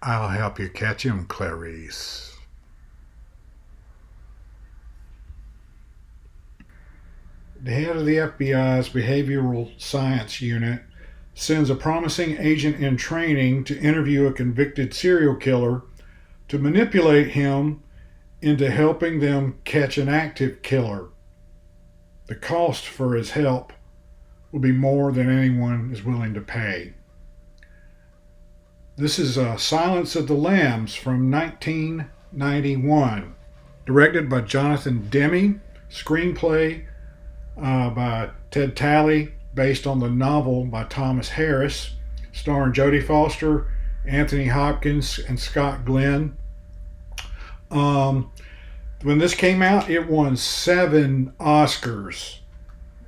I'll help you catch him, Clarice. The head of the FBI's Behavioral Science Unit sends a promising agent in training to interview a convicted serial killer to manipulate him into helping them catch an active killer. The cost for his help will be more than anyone is willing to pay. This is Silence of the Lambs from 1991, directed by Jonathan Demme, screenplay by Ted Tally, based on the novel by Thomas Harris, starring Jodie Foster, Anthony Hopkins, and Scott Glenn. When this came out, it won 7 Oscars.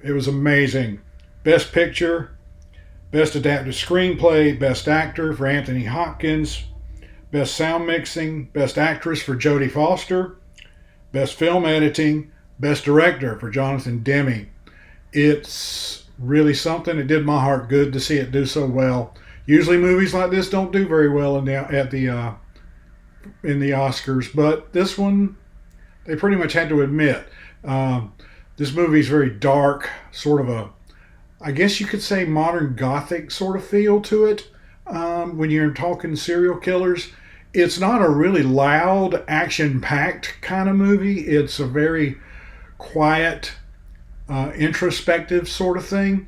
It was amazing. Best Picture, Best Adapted Screenplay, Best Actor for Anthony Hopkins, Best Sound Mixing, Best Actress for Jodie Foster, Best Film Editing, Best Director for Jonathan Demme. It's really something. It did my heart good to see it do so well. Usually movies like this don't do very well in the Oscars, but this one they pretty much had to admit. This movie is very dark, sort of I guess you could say modern gothic sort of feel to it. When you're talking serial killers, it's not a really loud, action-packed kind of movie. It's a very quiet, introspective sort of thing.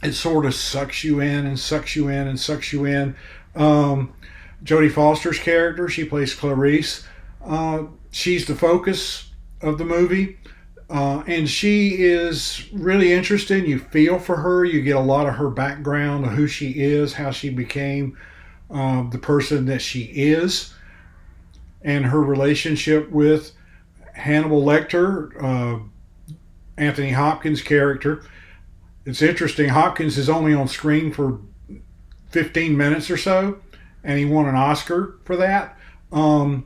It sort of sucks you in and sucks you in and sucks you in. Jodie Foster's character, she plays Clarice. She's the focus of the movie. And she is really interesting. You feel for her. You get a lot of her background, of who she is, how she became the person that she is, and her relationship with Hannibal Lecter, Anthony Hopkins' character. It's interesting. Hopkins is only on screen for 15 minutes or so, and he won an Oscar for that. And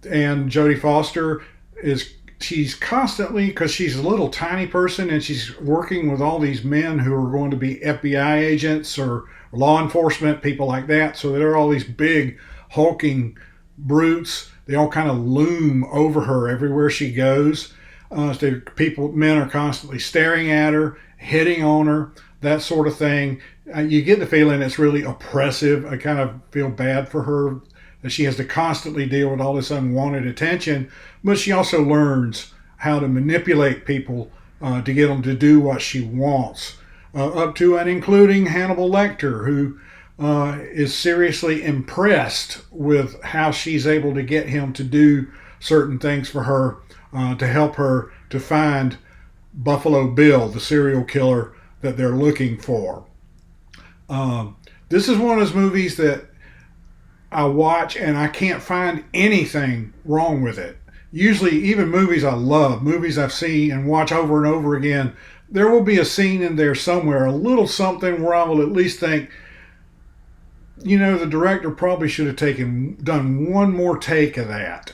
Jodie Foster she's constantly, because she's a little tiny person and she's working with all these men who are going to be FBI agents or law enforcement, people like that. So there are all these big hulking brutes. They all kind of loom over her everywhere she goes. Men are constantly staring at her, hitting on her, that sort of thing. You get the feeling it's really oppressive. I kind of feel bad for her that she has to constantly deal with all this unwanted attention, but she also learns how to manipulate people to get them to do what she wants, up to and including Hannibal Lecter, who is seriously impressed with how she's able to get him to do certain things for her, to help her to find Buffalo Bill, the serial killer that they're looking for. This is one of those movies that I watch and I can't find anything wrong with it. Usually, even movies I love, movies I've seen and watch over and over again, there will be a scene in there somewhere, a little something where I will at least think, the director probably should have done one more take of that.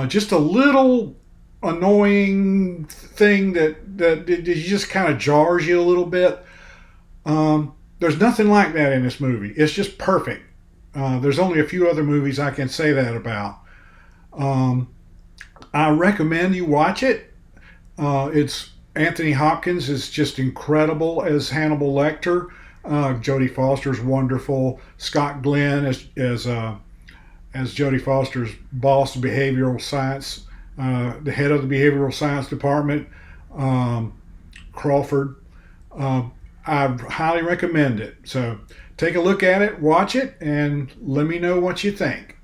Just a little annoying thing that just kind of jars you a little bit. There's nothing like that in this movie. It's just perfect. There's only a few other movies I can say that about. I recommend you watch it. It's Anthony Hopkins is just incredible as Hannibal Lecter. Jodie Foster's wonderful. Scott Glenn as Jodie Foster's boss of behavioral science, the head of the behavioral science department, Crawford. I highly recommend it. So take a look at it, watch it, and let me know what you think.